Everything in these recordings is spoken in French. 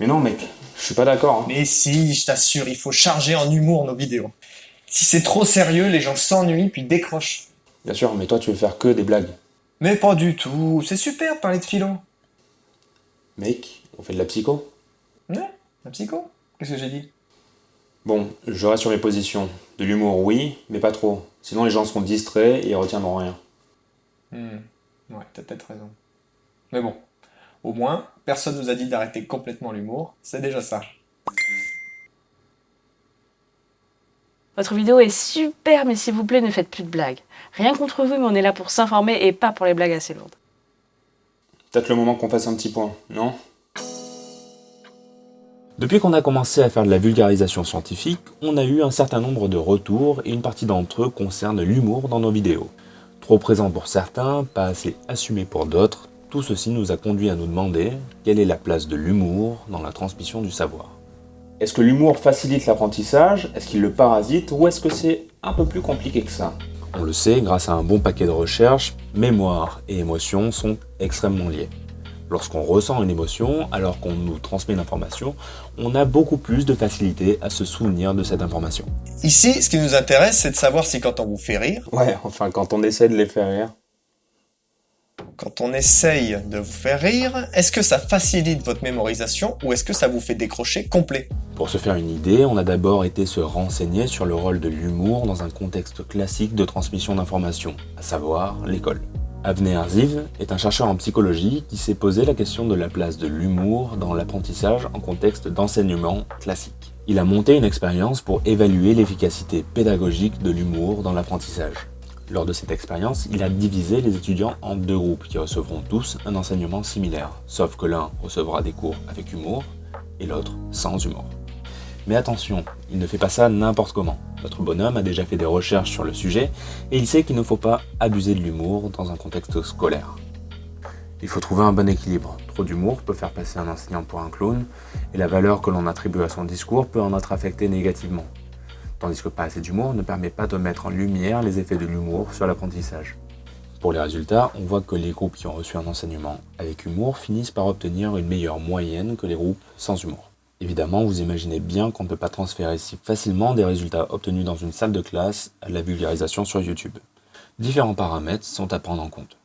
Mais non, mec, je suis pas d'accord. Mais si, je t'assure, il faut charger en humour nos vidéos. Si c'est trop sérieux, les gens s'ennuient puis décrochent. Bien sûr, mais toi, tu veux faire que des blagues. Mais pas du tout, c'est super de parler de philo. Mec, on fait de la psycho. Ouais, un psycho. Qu'est-ce que j'ai dit? Bon, je reste sur mes positions. De l'humour, oui, mais pas trop. Sinon, les gens seront distraits et retiendront rien. Ouais, t'as peut-être raison. Mais bon, au moins, personne nous a dit d'arrêter complètement l'humour, c'est déjà ça. Votre vidéo est super, mais s'il vous plaît, ne faites plus de blagues. Rien contre vous, mais on est là pour s'informer et pas pour les blagues assez lourdes. Peut-être le moment qu'on fasse un petit point, non? Depuis qu'on a commencé à faire de la vulgarisation scientifique, on a eu un certain nombre de retours et une partie d'entre eux concerne l'humour dans nos vidéos. Trop présent pour certains, pas assez assumé pour d'autres, tout ceci nous a conduit à nous demander quelle est la place de l'humour dans la transmission du savoir. Est-ce que l'humour facilite l'apprentissage? Est-ce qu'il le parasite? Ou est-ce que c'est un peu plus compliqué que ça? On le sait, grâce à un bon paquet de recherches, mémoire et émotion sont extrêmement liés. Lorsqu'on ressent une émotion, alors qu'on nous transmet l'information, on a beaucoup plus de facilité à se souvenir de cette information. Ici, ce qui nous intéresse, c'est de savoir si quand on vous fait rire, Ouais, enfin quand on essaie de les faire rire. quand on essaye de vous faire rire, est-ce que ça facilite votre mémorisation ou est-ce que ça vous fait décrocher complet? Pour se faire une idée, on a d'abord été se renseigner sur le rôle de l'humour dans un contexte classique de transmission d'informations, à savoir l'école. Avner Ziv est un chercheur en psychologie qui s'est posé la question de la place de l'humour dans l'apprentissage en contexte d'enseignement classique. Il a monté une expérience pour évaluer l'efficacité pédagogique de l'humour dans l'apprentissage. Lors de cette expérience, il a divisé les étudiants en deux groupes qui recevront tous un enseignement similaire, sauf que l'un recevra des cours avec humour et l'autre sans humour. Mais attention, il ne fait pas ça n'importe comment. Notre bonhomme a déjà fait des recherches sur le sujet et il sait qu'il ne faut pas abuser de l'humour dans un contexte scolaire. Il faut trouver un bon équilibre. Trop d'humour peut faire passer un enseignant pour un clown et la valeur que l'on attribue à son discours peut en être affectée négativement. Tandis que pas assez d'humour ne permet pas de mettre en lumière les effets de l'humour sur l'apprentissage. Pour les résultats, on voit que les groupes qui ont reçu un enseignement avec humour finissent par obtenir une meilleure moyenne que les groupes sans humour. Évidemment, vous imaginez bien qu'on ne peut pas transférer si facilement des résultats obtenus dans une salle de classe à la vulgarisation sur YouTube. Différents paramètres sont à prendre en compte.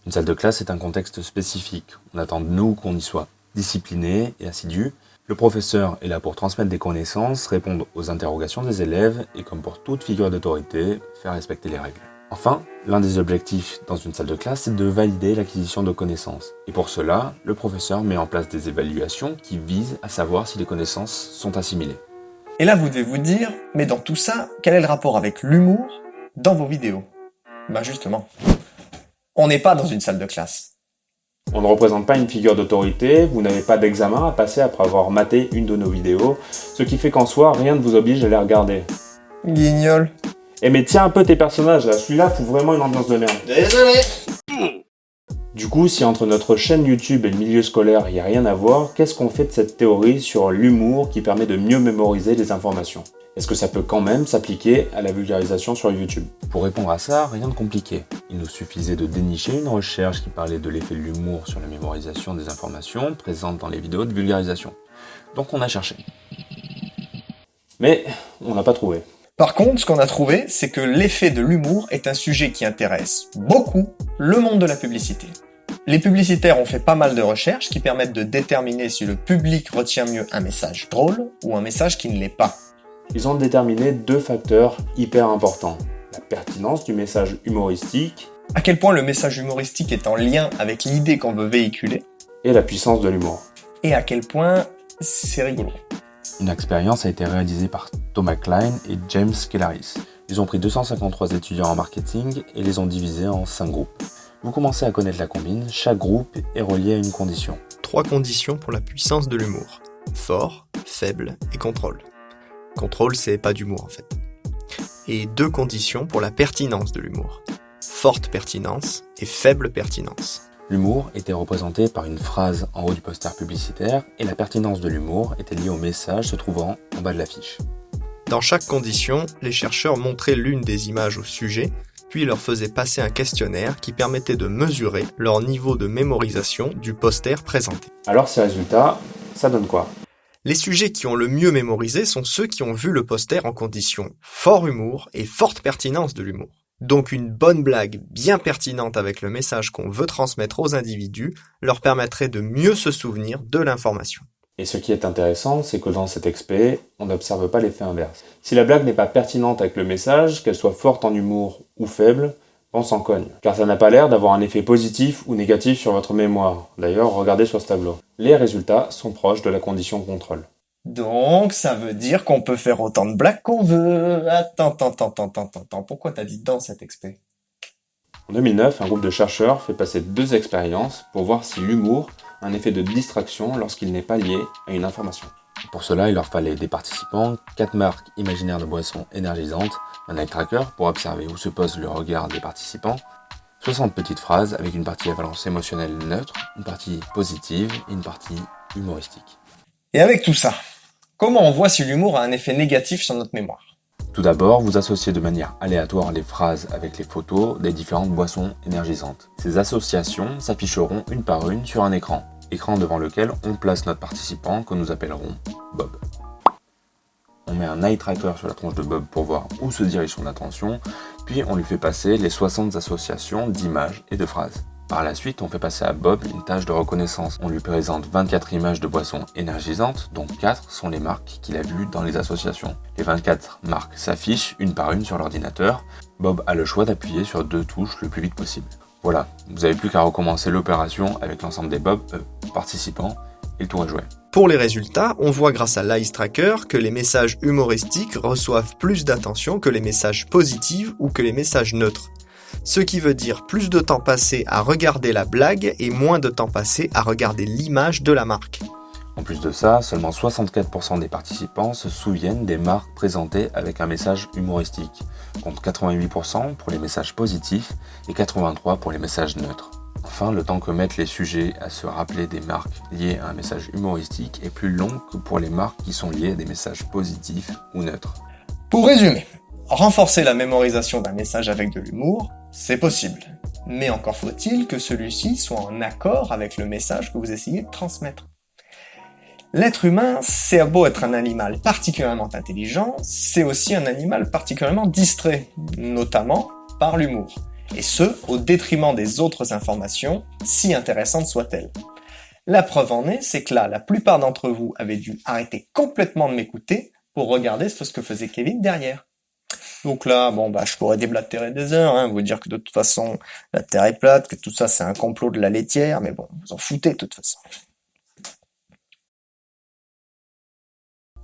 Une salle de classe est un contexte spécifique. On attend de nous qu'on y soit discipliné et assidu. Le professeur est là pour transmettre des connaissances, répondre aux interrogations des élèves et, comme pour toute figure d'autorité, faire respecter les règles. Enfin, l'un des objectifs dans une salle de classe, c'est de valider l'acquisition de connaissances. Et pour cela, le professeur met en place des évaluations qui visent à savoir si les connaissances sont assimilées. Et là, vous devez vous dire, mais dans tout ça, quel est le rapport avec l'humour dans vos vidéos? Bah justement, on n'est pas dans une salle de classe. On ne représente pas une figure d'autorité, vous n'avez pas d'examen à passer après avoir maté une de nos vidéos, ce qui fait qu'en soi, rien ne vous oblige à les regarder. Guignol. Eh mais tiens un peu tes personnages, là, celui-là fout vraiment une ambiance de merde. Désolé. Du coup, si entre notre chaîne YouTube et le milieu scolaire, il n'y a rien à voir, qu'est-ce qu'on fait de cette théorie sur l'humour qui permet de mieux mémoriser les informations? Est-ce que ça peut quand même s'appliquer à la vulgarisation sur YouTube? Pour répondre à ça, rien de compliqué. Il nous suffisait de dénicher une recherche qui parlait de l'effet de l'humour sur la mémorisation des informations présentes dans les vidéos de vulgarisation. Donc on a cherché. Mais on n'a pas trouvé. Par contre, ce qu'on a trouvé, c'est que l'effet de l'humour est un sujet qui intéresse beaucoup le monde de la publicité. Les publicitaires ont fait pas mal de recherches qui permettent de déterminer si le public retient mieux un message drôle ou un message qui ne l'est pas. Ils ont déterminé deux facteurs hyper importants. La pertinence du message humoristique À quel point le message humoristique est en lien avec l'idée qu'on veut véhiculer, et la puissance de l'humour. et à quel point c'est rigolo. Une expérience a été réalisée par Thomas Klein et James Kellaris. Ils ont pris 253 étudiants en marketing et les ont divisés en 5 groupes. Vous commencez à connaître la combine, chaque groupe est relié à une condition. 3 conditions pour la puissance de l'humour. Fort, faible et contrôle. Contrôle, c'est pas d'humour en fait. Et 2 conditions pour la pertinence de l'humour. Forte pertinence et faible pertinence. L'humour était représenté par une phrase en haut du poster publicitaire et la pertinence de l'humour était liée au message se trouvant en bas de l'affiche. Dans chaque condition, les chercheurs montraient l'une des images au sujet, puis leur faisaient passer un questionnaire qui permettait de mesurer leur niveau de mémorisation du poster présenté. Alors ces résultats, ça donne quoi? Les sujets qui ont le mieux mémorisé sont ceux qui ont vu le poster en conditions fort humour et forte pertinence de l'humour. Donc une bonne blague bien pertinente avec le message qu'on veut transmettre aux individus leur permettrait de mieux se souvenir de l'information. Et ce qui est intéressant, c'est que dans cet expé, on n'observe pas l'effet inverse. Si la blague n'est pas pertinente avec le message, qu'elle soit forte en humour ou faible, on s'en cogne. Car ça n'a pas l'air d'avoir un effet positif ou négatif sur votre mémoire. D'ailleurs, regardez sur ce tableau. Les résultats sont proches de la condition contrôle. Donc, ça veut dire qu'on peut faire autant de blagues qu'on veut. Attends, pourquoi t'as dit dans cet expé? En 2009, un groupe de chercheurs fait passer 2 expériences pour voir si l'humour a un effet de distraction lorsqu'il n'est pas lié à une information. Pour cela, il leur fallait des participants, 4 marques imaginaires de boissons énergisantes, un eye tracker pour observer où se pose le regard des participants, 60 petites phrases avec une partie à valence émotionnelle neutre, une partie positive et une partie humoristique. Et avec tout ça, comment on voit si l'humour a un effet négatif sur notre mémoire? Tout d'abord, vous associez de manière aléatoire les phrases avec les photos des différentes boissons énergisantes. Ces associations s'afficheront une par une sur un écran devant lequel on place notre participant que nous appellerons Bob. On met un eye tracker sur la tronche de Bob pour voir où se dirige son attention, puis on lui fait passer les 60 associations d'images et de phrases. Par la suite, on fait passer à Bob une tâche de reconnaissance. On lui présente 24 images de boissons énergisantes, dont 4 sont les marques qu'il a vues dans les associations. Les 24 marques s'affichent une par une sur l'ordinateur. Bob a le choix d'appuyer sur 2 touches le plus vite possible. Voilà, vous n'avez plus qu'à recommencer l'opération avec l'ensemble des participants et le tour est joué. Pour les résultats, on voit grâce à l'Eye Tracker que les messages humoristiques reçoivent plus d'attention que les messages positifs ou que les messages neutres. Ce qui veut dire plus de temps passé à regarder la blague et moins de temps passé à regarder l'image de la marque. En plus de ça, seulement 64% des participants se souviennent des marques présentées avec un message humoristique, contre 88% pour les messages positifs et 83% pour les messages neutres. Enfin, le temps que mettent les sujets à se rappeler des marques liées à un message humoristique est plus long que pour les marques qui sont liées à des messages positifs ou neutres. Pour résumer, renforcer la mémorisation d'un message avec de l'humour, c'est possible. Mais encore faut-il que celui-ci soit en accord avec le message que vous essayez de transmettre. L'être humain, c'est beau être un animal particulièrement intelligent, c'est aussi un animal particulièrement distrait, notamment par l'humour. Et ce, au détriment des autres informations, si intéressantes soient-elles. La preuve en est, c'est que là, la plupart d'entre vous avaient dû arrêter complètement de m'écouter pour regarder ce que faisait Kevin derrière. Donc là, je pourrais déblatérer des heures, vous dire que de toute façon, la Terre est plate, que tout ça c'est un complot de la laitière, mais bon, vous en foutez de toute façon.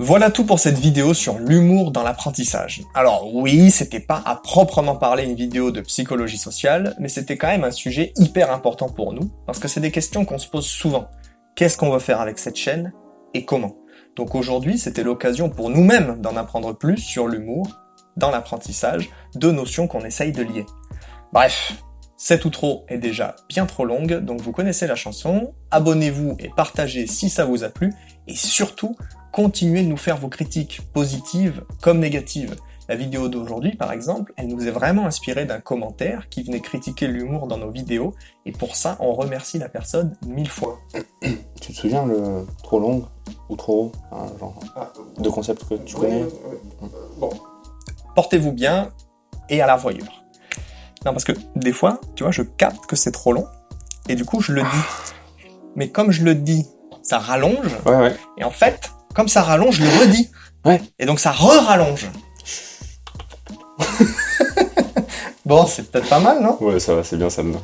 Voilà tout pour cette vidéo sur l'humour dans l'apprentissage. Alors oui, c'était pas à proprement parler une vidéo de psychologie sociale, mais c'était quand même un sujet hyper important pour nous, parce que c'est des questions qu'on se pose souvent. Qu'est-ce qu'on va faire avec cette chaîne et comment? Donc aujourd'hui, c'était l'occasion pour nous-mêmes d'en apprendre plus sur l'humour dans l'apprentissage, 2 notions qu'on essaye de lier. Bref, cette outro est déjà bien trop longue, donc vous connaissez la chanson, abonnez-vous et partagez si ça vous a plu, et surtout, continuez de nous faire vos critiques, positives comme négatives. La vidéo d'aujourd'hui, par exemple, elle nous est vraiment inspirée d'un commentaire qui venait critiquer l'humour dans nos vidéos, et pour ça, on remercie la personne 1000 fois. Tu te souviens le trop long ou trop haut, de concepts que tu connais? Bon, portez-vous bien, et à la voyure. Non, parce que des fois, tu vois, je capte que c'est trop long, et du coup, je le dis. Mais comme je le dis, ça rallonge, Ouais. et en fait, comme ça rallonge, je le redis. Ouais. Et donc ça re-rallonge. Bon, c'est peut-être pas mal, non? Ouais, ça va, c'est bien ça dedans.